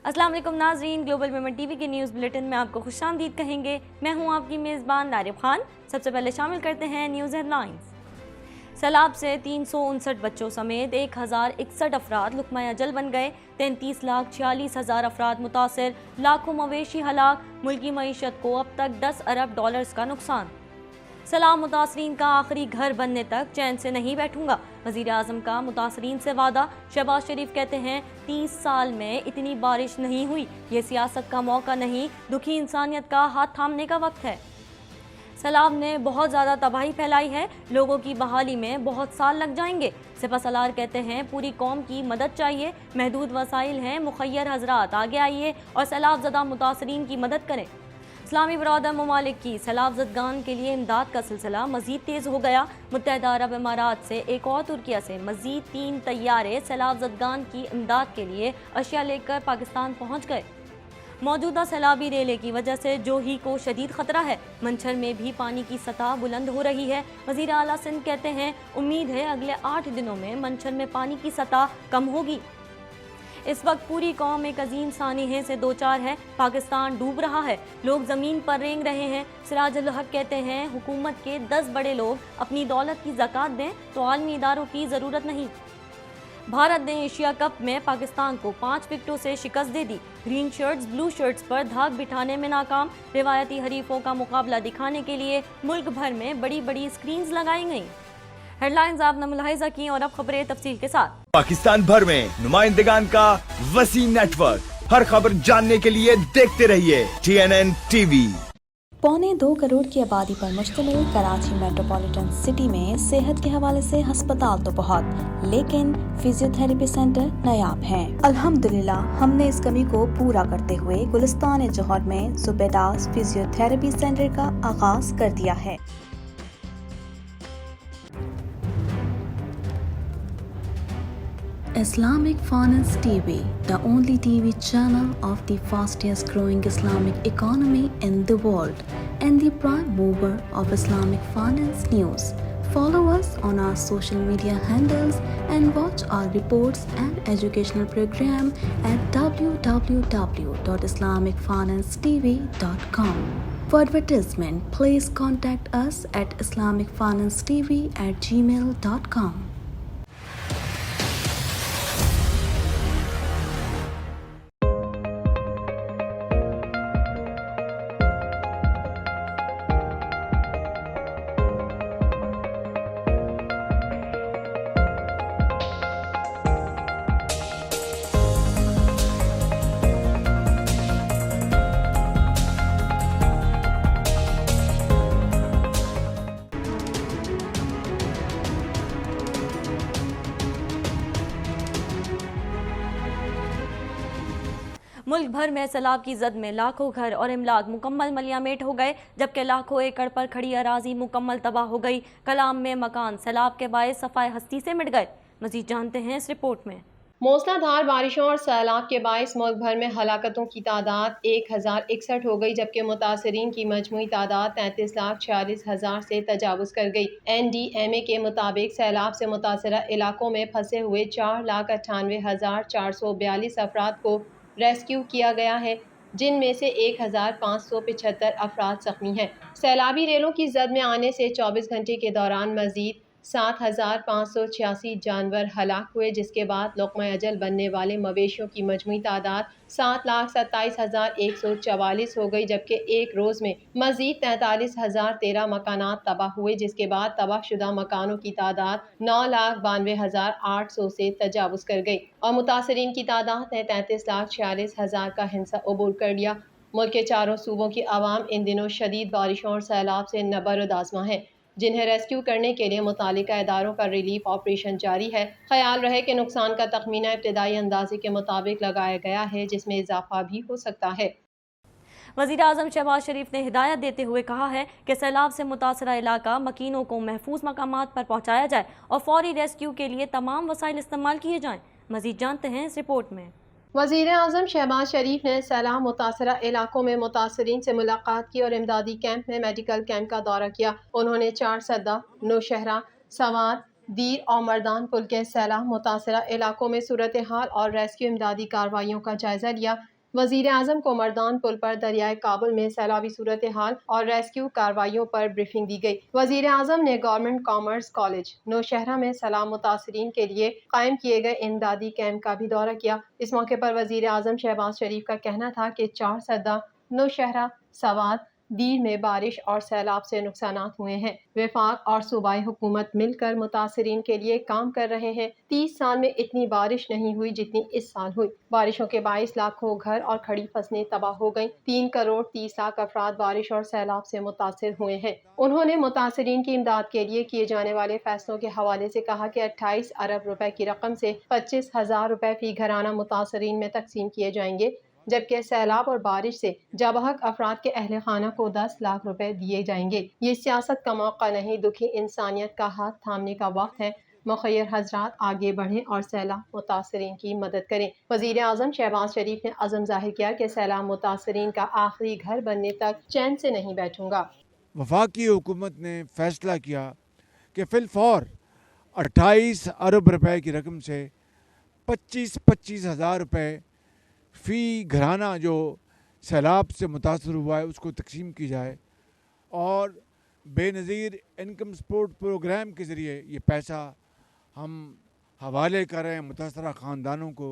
अस्सलाम वालेकुम नाज़रीन, ग्लोबल विमेन टीवी के न्यूज़ बुलेटिन में आपको खुशामदीद कहेंगे। मैं हूं आपकी मेज़बान नारिब खान। सबसे पहले शामिल करते हैं न्यूज़ हेडलाइंस। सैलाब से 359 बच्चों समेत 1061 अफराद लुक़मा अजल बन गए। 33,46,000 अफराद मुतासर, लाखों मवेशी हलाक। मुल्की मईशत को अब तक 10 अरब डॉलर्स का नुकसान। सैलाब मुतासरीन का आखिरी घर बनने तक चैन से नहीं बैठूंगा, वज़ीर आज़म का मुतासरीन से वादा। शहबाज शरीफ कहते हैं 30 साल में इतनी बारिश नहीं हुई, ये सियासत का मौका नहीं, दुखी इंसानियत का हाथ थामने का वक्त है। सैलाब ने बहुत ज़्यादा तबाही फैलाई है, लोगों की बहाली में बहुत साल लग जाएंगे। सिपा सलार कहते हैं पूरी कौम की मदद चाहिए, महदूद वसाइल हैं, मुखय्यर हजरात आगे आइए और सैलाब ज़दा मुतासरीन की मदद करें। इस्लामी बरादर ममालिक की सैलाब ज़दगान के लिए इमदाद का सिलसिला मज़ीद तेज़ हो गया। मुत्तहिदा अरब इमारात से एक और तुर्किया से मज़ीद 3 तैयारे सैलाब ज़दगान की इमदाद के लिए अशिया लेकर पाकिस्तान पहुँच गए। मौजूदा सैलाबी रेले की वजह से जोही को शदीद खतरा है, मंछर में भी पानी की सतह बुलंद हो रही है। वज़ीर आला सिंध कहते हैं उम्मीद है अगले 8 दिनों में मंछर में पानी की सतह कम होगी। इस वक्त पूरी कौम एक अजीम सानिहे से दो चार है, पाकिस्तान डूब रहा है, लोग ज़मीन पर रेंग रहे हैं। सिराजुल हक कहते हैं हुकूमत के 10 बड़े लोग अपनी दौलत की ज़कात दें तो आलमी इदारों की ज़रूरत नहीं। भारत ने एशिया कप में पाकिस्तान को 5 विकेटों से शिकस्त दे दी। ग्रीन शर्ट्स ब्लू शर्ट्स पर धाक बिठाने में नाकाम। रिवायती हरीफों का मुकाबला दिखाने के लिए मुल्क भर में बड़ी बड़ी स्क्रीन्स लगाई गईं। हेडलाइंस आपने मुलाहिजा की और अब खबरें तफसील के साथ। पाकिस्तान भर में नुमाइंदगान का वसीम नेटवर्क, हर खबर जानने के लिए देखते रहिए TNN TV। 1.25 करोड़ की आबादी पर मुश्तमिल कराची मेट्रोपॉलिटन सिटी में सेहत के हवाले से हस्पताल तो बहुत, लेकिन फिजियोथेरेपी सेंटर नायाब हैं। अल्हम्दुलिल्लाह हमने इस कमी को पूरा करते हुए गुलिस्तान जौहर में ज़ुबैदास फिजियोथेरेपी सेंटर का आगाज कर दिया है। Islamic Finance TV, the only TV channel of the fastest growing Islamic economy in the world and the prime mover of Islamic finance news. Follow us on our social media handles and watch our reports and educational program at www.islamicfinancetv.com. For advertisement, please contact us at islamicfinancetv@gmail.com. मुल्क भर में सैलाब की जद में लाखों घर और इमलाक मुकम्मल मलियामेट हो गए, जबकि लाखों एकड़ पर खड़ी अराजी मुकम्मल तबाह हो गई। कलाम में मकान सैलाब के बायस सफाए हस्ती से मिट गए। मजीद जानते हैं इस रिपोर्ट में। मूसलाधार बारिशों और सैलाब के बायस मुल्क भर में हलाकतों की तादाद 1061 हो गई, जबकि मुतासरीन की मजमूई तादाद 33,46,000 से तजावुज कर गई। NDMA के मुताबिक सैलाब से मुतासरा इलाकों में फंसे हुए 4,98,442 अफराद को रेस्क्यू किया गया है, जिनमें से 1,575 अफराद जख्मी हैं। सैलाबी रेलों की जद में आने से 24 घंटे के दौरान मजीद 7,586 जानवर हलाक हुए, जिसके बाद लुक़मा अजल बनने वाले मवेशियों की मजमूई तादाद 7,27,144 हो गई, जबकि एक रोज़ में मजीद 43,013 मकानात तबाह हुए, जिसके बाद तबाहशुदा मकानों की तादाद 9,92,800 से तजावुज कर गई और मुतासरीन की तादाद ने 33,46,000 का हिस्सा अबूर कर लिया। मुल्क के चारों सूबों की आवाम इन दिनों शदीद बारिशों और सैलाब से नबरद आज़मा है, जिन्हें रेस्क्यू करने के लिए मुतालिका इदारों का रिलीफ ऑपरेशन जारी है। ख्याल रहे कि नुकसान का तखमीना इब्तदाई अंदाजे के मुताबिक लगाया गया है, जिसमें इजाफा भी हो सकता है। वज़ीर आज़म शहबाज शरीफ ने हिदायत देते हुए कहा है कि सैलाब से मुतासरा इलाका मकीनों को महफूज मकामात पर पहुँचाया जाए और फौरी रेस्क्यू के लिए तमाम वसाइल इस्तेमाल किए जाएँ। मज़ीद जानते हैं इस रिपोर्ट में। वज़ीर आज़म शहबाज शरीफ ने सैलाब मुतासरा इलाकों में मुतासरीन से मुलाकात की और इमदादी कैंप में मेडिकल कैंप का दौरा किया। उन्होंने 4 सद्दा, नौशहरा, सवार, दीर और मर्दान पुल के सैलाब मुतासरा इलाकों में सूरत हाल और रेस्क्यू इमदादी कार्रवाइयों का जायजा लिया। وزیر اعظم کو مردان پل پر دریائے کابل میں سیلابی صورتحال اور ریسکیو کارروائیوں پر بریفنگ دی گئی۔ وزیر اعظم نے گورنمنٹ کامرس کالج نوشہرہ میں سیلاب متاثرین کے لیے قائم کیے گئے امدادی کیمپ کا بھی دورہ کیا۔ اس موقع پر وزیر اعظم شہباز شریف کا کہنا تھا کہ 4 سدہ، نوشہرہ، سوات، دیر میں بارش اور سیلاب سے نقصانات ہوئے ہیں۔ وفاق اور صوبائی حکومت مل کر متاثرین کے لیے کام کر رہے ہیں۔ 30 سال میں اتنی بارش نہیں ہوئی جتنی اس سال ہوئی۔ بارشوں کے باعث لاکھوں گھر اور کھڑی فصلیں تباہ ہو گئیں۔ 3 کروڑ 30 لاکھ افراد بارش اور سیلاب سے متاثر ہوئے ہیں۔ انہوں نے متاثرین کی امداد کے لیے کیے جانے والے فیصلوں کے حوالے سے کہا کہ 28 ارب روپے کی رقم سے 25,000 روپے فی گھرانہ متاثرین میں تقسیم کیے جائیں گے، جبکہ سیلاب اور بارش سے جاں بحق افراد کے اہل خانہ کو 10 لاکھ روپے دیے جائیں گے۔ یہ سیاست کا موقع نہیں، دکھی انسانیت کا ہاتھ تھامنے کا وقت ہے۔ مخیر حضرات آگے بڑھیں اور سیلاب متاثرین کی مدد کریں۔ وزیر اعظم شہباز شریف نے عزم ظاہر کیا کہ سیلاب متاثرین کا آخری گھر بننے تک چین سے نہیں بیٹھوں گا۔ وفاقی حکومت نے فیصلہ کیا کہ فی الفور 28 ارب روپے کی رقم سے 25 ہزار روپے فی گھرانہ جو سیلاب سے متاثر ہوا ہے اس کو تقسیم کی جائے، اور بے نظیر انکم سپورٹ پروگرام کے ذریعے یہ پیسہ ہم حوالے کر رہے ہیں متاثرہ خاندانوں کو۔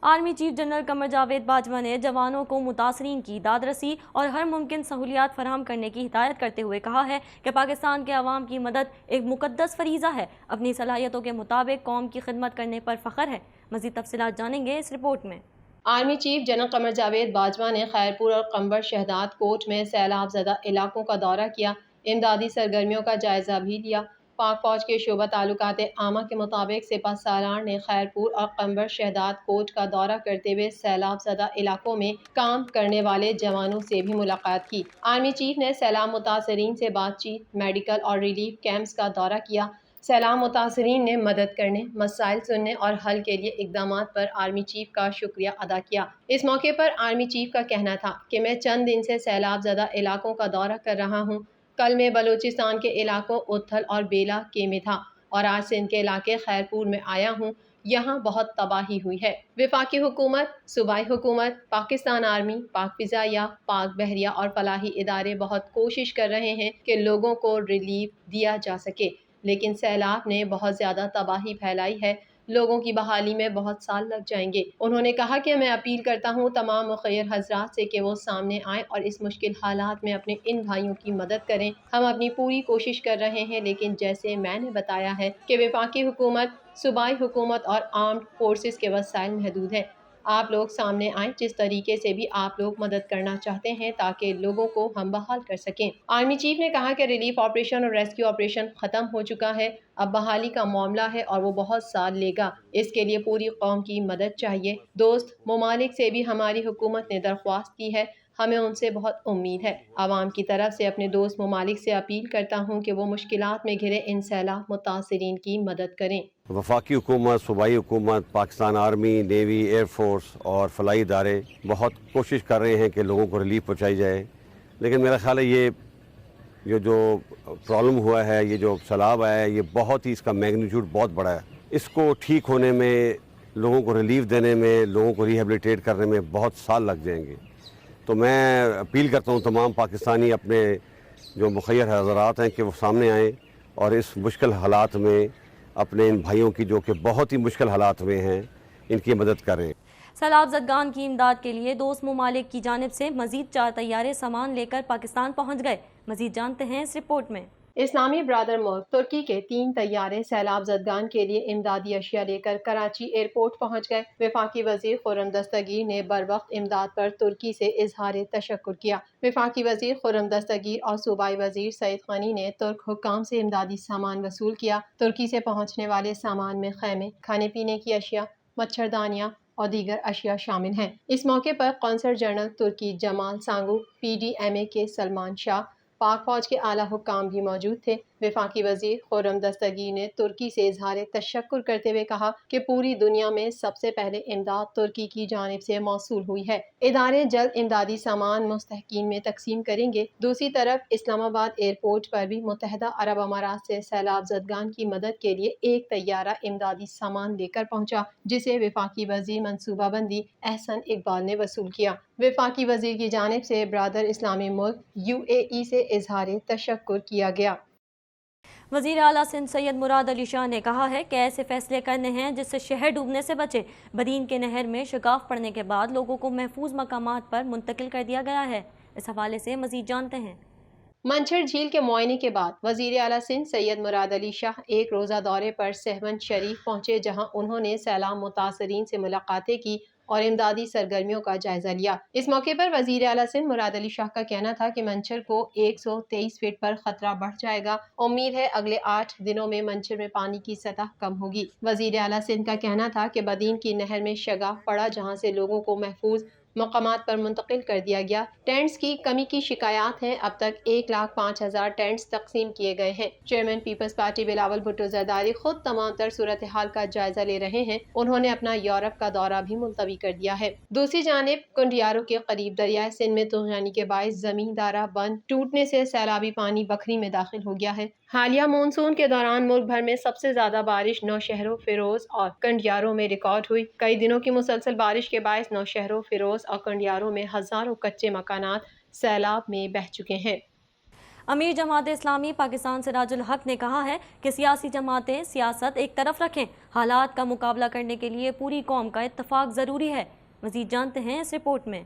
Army chief general Qamar Javed Bajwa نے جوانوں کو متاثرین کی داد رسی اور ہر ممکن سہولیات فراہم کرنے کی ہدایت کرتے ہوئے کہا ہے کہ پاکستان کے عوام کی مدد ایک مقدس فریضہ ہے۔ اپنی صلاحیتوں کے مطابق قوم کی خدمت کرنے پر فخر ہے۔ مزید تفصیلات جانیں گے اس رپورٹ میں۔ Army chief general Qamar Javed Bajwa نے خیرپور اور قنبر شہداد کوٹ میں سیلاب زدہ علاقوں کا دورہ کیا، امدادی سرگرمیوں کا جائزہ بھی لیا۔ پاک فوج کے شعبہ تعلقات عامہ کے مطابق سپہ سالار نے خیرپور اور قنبر شہداد کوٹ کا دورہ کرتے ہوئے سیلاب زدہ علاقوں میں کام کرنے والے جوانوں سے بھی ملاقات کی۔ آرمی چیف نے سیلاب متاثرین سے بات چیت، میڈیکل اور ریلیف کیمپس کا دورہ کیا۔ سیلاب متاثرین نے مدد کرنے، مسائل سننے اور حل کے لیے اقدامات پر آرمی چیف کا شکریہ ادا کیا۔ اس موقع پر آرمی چیف کا کہنا تھا کہ میں چند دن سے سیلاب زدہ علاقوں کا دورہ کر رہا ہوں۔ کل میں بلوچستان کے علاقوں اتھل اور بیلا کے میں تھا اور آج سندھ کے علاقے خیرپور میں آیا ہوں۔ یہاں بہت تباہی ہوئی ہے۔ وفاقی حکومت، صوبائی حکومت، پاکستان آرمی، پاک فضائیہ، پاک بحریہ اور فلاحی ادارے بہت کوشش کر رہے ہیں کہ لوگوں کو ریلیف دیا جا سکے، لیکن سیلاب نے بہت زیادہ تباہی پھیلائی ہے۔ لوگوں کی بحالی میں بہت سال لگ جائیں گے۔ انہوں نے کہا کہ میں اپیل کرتا ہوں تمام مخیر حضرات سے کہ وہ سامنے آئیں اور اس مشکل حالات میں اپنے ان بھائیوں کی مدد کریں۔ ہم اپنی پوری کوشش کر رہے ہیں، لیکن جیسے میں نے بتایا ہے کہ وفاقی حکومت، صوبائی حکومت اور آرمڈ فورسز کے وسائل محدود ہیں۔ آپ لوگ سامنے آئیں جس طریقے سے بھی آپ لوگ مدد کرنا چاہتے ہیں تاکہ لوگوں کو ہم بحال کر سکیں۔ آرمی چیف نے کہا کہ ریلیف آپریشن اور ریسکیو آپریشن ختم ہو چکا ہے، اب بحالی کا معاملہ ہے اور وہ بہت سال لے گا۔ اس کے لیے پوری قوم کی مدد چاہیے۔ دوست ممالک سے بھی ہماری حکومت نے درخواست کی ہے، ہمیں ان سے بہت امید ہے۔ عوام کی طرف سے اپنے دوست ممالک سے اپیل کرتا ہوں کہ وہ مشکلات میں گھرے ان سیلاب متاثرین کی مدد کریں۔ وفاقی حکومت، صوبائی حکومت، Pakistan army, navy, air force اور فلاحی ادارے بہت کوشش کر رہے ہیں کہ لوگوں کو ریلیف پہنچائی جائے، لیکن میرا خیال ہے یہ جو پرابلم ہوا ہے، یہ جو سیلاب آیا ہے، یہ بہت ہی اس کا میگنیچیوڈ بہت بڑا ہے۔ اس کو ٹھیک ہونے میں، لوگوں کو ریلیف دینے میں، لوگوں کو ریہیبلیٹیٹ کرنے میں بہت سال لگ جائیں گے۔ تو میں اپیل کرتا ہوں تمام پاکستانی اپنے جو مخیر حضرات ہیں کہ وہ سامنے آئیں اور اس مشکل حالات میں اپنے ان بھائیوں کی جو کہ بہت ہی مشکل حالات میں ہیں ان کی مدد کریں۔ سیلاب زدگان کی امداد کے لیے دوست ممالک کی جانب سے مزید 4 طیارے سامان لے کر پاکستان پہنچ گئے۔ مزید جانتے ہیں اس رپورٹ میں۔ اسلامی برادر ملک ترکی کے 3 طیارے سیلاب زدگان کے لیے امدادی اشیاء لے کر کراچی ایئرپورٹ پہنچ گئے۔ وفاقی وزیر خرم دستگیر نے بروقت امداد پر ترکی سے اظہار تشکر کیا۔ وفاقی وزیر خرم دستگیر اور صوبائی وزیر سعید خانی نے ترک حکام سے امدادی سامان وصول کیا۔ ترکی سے پہنچنے والے سامان میں خیمے، کھانے پینے کی اشیاء، مچھردانیاں اور دیگر اشیاء شامل ہیں۔ اس موقع پر قونصل جنرل ترکی جمال سانگو، PDMA کے سلمان شاہ، پاک فوج کے اعلیٰ حکام بھی موجود تھے۔ वफाकी वजीर खुर्रम दस्तगीर ने तुर्की से इजहार तशक्कुर करते हुए कहा कि पूरी दुनिया में सबसे पहले इमदाद तुर्की की जानिब से मौसूल हुई है। इदारे जल्द इमदादी सामान मुस्तहकीन में तकसीम करेंगे। दूसरी तरफ इस्लामाबाद एयरपोर्ट पर भी मुत्तहदा अरब अमारात से सैलाब ज़दगान की मदद के लिए एक तैयारा इमदादी सामान लेकर पहुंचा, जिसे वफाकी वजीर मनसूबाबंदी एहसन इकबाल ने वसूल किया। वफाकी वजीर की जानिब से ब्रादर इस्लामी मुल्क UAE से इजहार तशक्कुर किया गया। वज़ीर आला सिंध सैयद मुराद अली शाह ने कहा है कि ऐसे फैसले करने हैं जिससे शहर डूबने से बचे। बदीन के नहर में शिगाफ पड़ने के बाद लोगों को महफूज मकामात पर मुंतकिल कर दिया गया है। इस हवाले से मजीद जानते हैं। मंछर झील के मुआयने के बाद वज़ीर आला सिंध सैयद मुराद अली शाह एक रोज़ा दौरे पर सहवन शरीफ पहुंचे, जहां उन्होंने सैलाब मुतासरीन से मुलाकातें की और इमदादी सरगर्मियों का जायजा लिया। इस मौके पर वज़ीर आला सिंध मुराद अली शाह का कहना था कि मंछर को 123 फीट पर खतरा बढ़ जाएगा। उम्मीद है अगले 8 दिनों में मंछर में पानी की सतह कम होगी। वज़ीर आला सिंध का कहना था कि बदीन की नहर में शगाफ पड़ा, जहाँ से लोगों को महफूज मकामात पर मुंतकिल कर दिया गया। टेंट्स की कमी की शिकायत हैं। अब तक 1,05,000 टेंट्स तकसीम किए गए हैं। Chairman people's party Bilawal Bhutto Zardari खुद तमाम तर सूरत हाल का जायजा ले रहे हैं। उन्होंने अपना यूरोप का दौरा भी मुलतवी कर दिया है। दूसरी जानिब कुंडियारों के करीब दरियाए सिंध में तुगयानी के बाइस जमींदारा बंद टूटने से सैलाबी पानी बखरी में दाखिल हो गया है। हालिया मानसून के दौरान मुल्क भर में सबसे ज्यादा बारिश नौशहरों, फिरोज और कंडियारों में रिकॉर्ड हुई। कई दिनों की मुसलसल बारिश के बायस नौशहरों, फिरोज और कंडियारों में हजारों कच्चे मकानात सैलाब में बह चुके हैं। अमीर जमात इस्लामी पाकिस्तान सिराजुल हक ने कहा है कि सियासी जमातें सियासत एक तरफ रखें, हालात का मुकाबला करने के लिए पूरी कौम का इत्तफाक ज़रूरी है। मज़ीद जानते हैं इस रिपोर्ट में।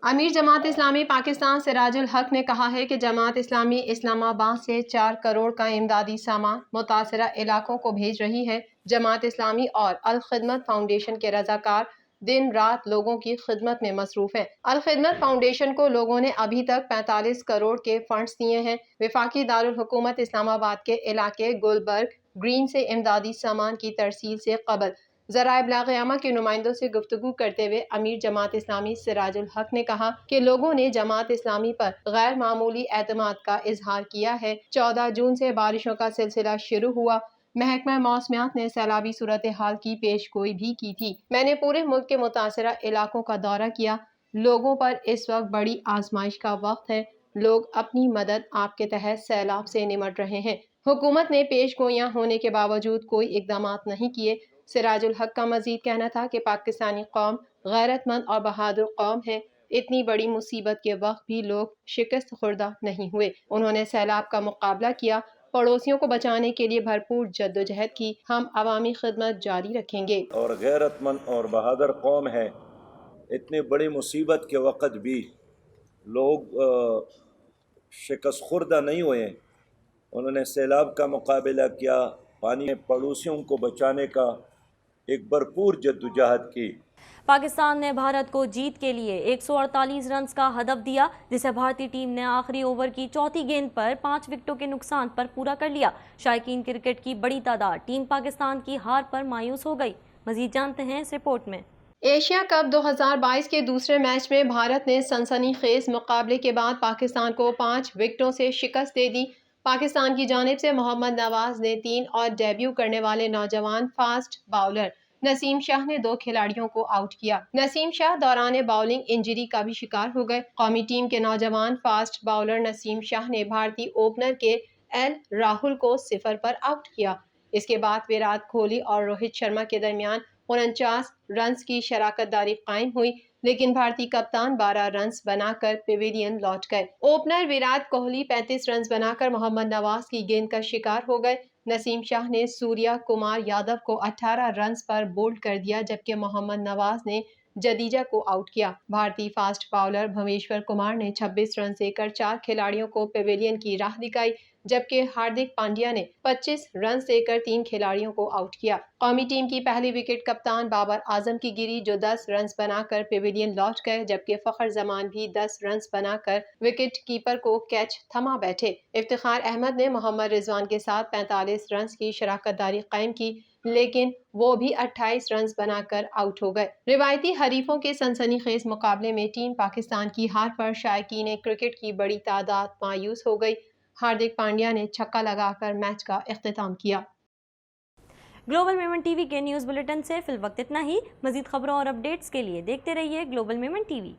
अमीर जमात इस्लामी पाकिस्तान सिराजुल हक ने कहा है कि जमात इस्लामी इस्लामाबाद से 4 करोड़ का इमदादी सामान मुतासरा इलाकों को भेज रही है। जमात इस्लामी और अल खिदमत फाउंडेशन के रजाकार दिन रात लोगों की खिदमत में मसरूफ हैं। अल खिदमत फाउंडेशन को लोगों ने अभी तक 45 करोड़ के फंड्स दिए हैं। वफाकी दारुल हुकूमत इस्लामाबाद के इलाके गुलबर्ग ग्रीन से इमदादी सामान की तरसील से कबल ज़राए इब्लाग़ के नुमाइंदों से गुफ्तगू करते हुए अमीर जमात इस्लामी सिराजुल हक ने कहा कि लोगों ने जमात इस्लामी पर गैर मामूली एतमाद का इजहार किया है। 14 जून से बारिशों का सिलसिला शुरू हुआ। महकमा मौसमियात ने सैलाबी सूरत हाल की पेशगोई भी की थी। मैंने पूरे मुल्क के मुतासरा इलाकों का दौरा किया। लोगों पर इस वक्त बड़ी आजमाइश का वक्त है। लोग अपनी मदद आपके तहत सैलाब से निमट रहे हैं। हुकूमत ने पेशगोइयाँ होने के बावजूद कोई इकदाम नहीं किए। सिराजुल हक का मजीद कहना था कि पाकिस्तानी कौम गैरतमंद और बहादुर कौम है। इतनी बड़ी मुसीबत के वक्त भी लोग शिकस्त खुर्दा नहीं हुए। उन्होंने सैलाब का मुकाबला किया, पड़ोसियों को बचाने के लिए भरपूर जद्दोजहद की। हम अवामी खिदमत जारी रखेंगे। और गैरतमंद और बहादुर कौम है। इतनी बड़ी मुसीबत के वक्त भी लोग शिकस्त खुर्दा नहीं हुए। उन्होंने सैलाब का मुकाबला किया, पानी में पड़ोसियों को बचाने का एक भरपूर जद्दोजहद की। पाकिस्तान ने भारत को जीत के लिए 148 रन का हदफ दिया, जिसे भारतीय टीम ने आखिरी ओवर की चौथी गेंद पर 5 विकेटों के नुकसान पर पूरा कर लिया। शायकीन क्रिकेट की बड़ी तादाद टीम पाकिस्तान की हार पर मायूस हो गई। मजीद जानते हैं इस रिपोर्ट में। एशिया कप 2022 के दूसरे मैच में भारत ने सनसनीखेज मुकाबले के बाद पाकिस्तान को 5 विकेटों से शिकस्त दे दी। पाकिस्तान की जानिब से मोहम्मद नवाज ने 3 और डेब्यू करने वाले नौजवान फास्ट बाउलर नसीम शाह ने 2 खिलाड़ियों को आउट किया। नसीम शाह दौरान बॉलिंग इंजरी का भी शिकार हो गए। कौमी टीम के नौजवान फास्ट बाउलर नसीम शाह ने भारतीय ओपनर के एल राहुल को 0 पर आउट किया। इसके बाद विराट कोहली और रोहित शर्मा के दरमियान 49 रन की शराकत दारी कायम हुई, लेकिन भारतीय कप्तान 12 रन बनाकर पेविलियन लौट गए। ओपनर विराट कोहली 35 रन बनाकर मोहम्मद नवाज की गेंद का शिकार हो गए। नसीम शाह ने सूर्या कुमार यादव को 18 रन पर बोल्ड कर दिया, जबकि मोहम्मद नवाज ने जडीजा को आउट किया। भारतीय फास्ट बाउलर भुवनेश्वर कुमार ने 26 रन देकर 4 खिलाड़ियों को पेविलियन की राह दिखाई, जबकि हार्दिक पांड्या ने 25 रन देकर 3 खिलाड़ियों को आउट किया। कौमी टीम की पहली विकेट कप्तान बाबर आजम की गिरी, जो 10 रन बनाकर पेविलियन लौट गए, जबकि फखर जमान भी 10 रन बनाकर विकेट कीपर को कैच थमा बैठे। इफ्तिखार अहमद ने मोहम्मद रिजवान के साथ 45 रन की शराकत दारी कायम की, लेकिन वो भी 28 रन बनाकर आउट हो गए। रिवायती हरीफों के सनसनीखेज मुकाबले में टीम पाकिस्तान की हार पर शायकीन क्रिकेट की बड़ी तादाद मायूस हो गई। हार्दिक पांड्या ने छक्का लगाकर मैच का इख्तिताम किया। ग्लोबल मेमन टीवी के न्यूज़ बुलेटिन से फिल वक्त इतना ही। मजीद खबरों और अपडेट्स के लिए देखते रहिए ग्लोबल मेमन टीवी।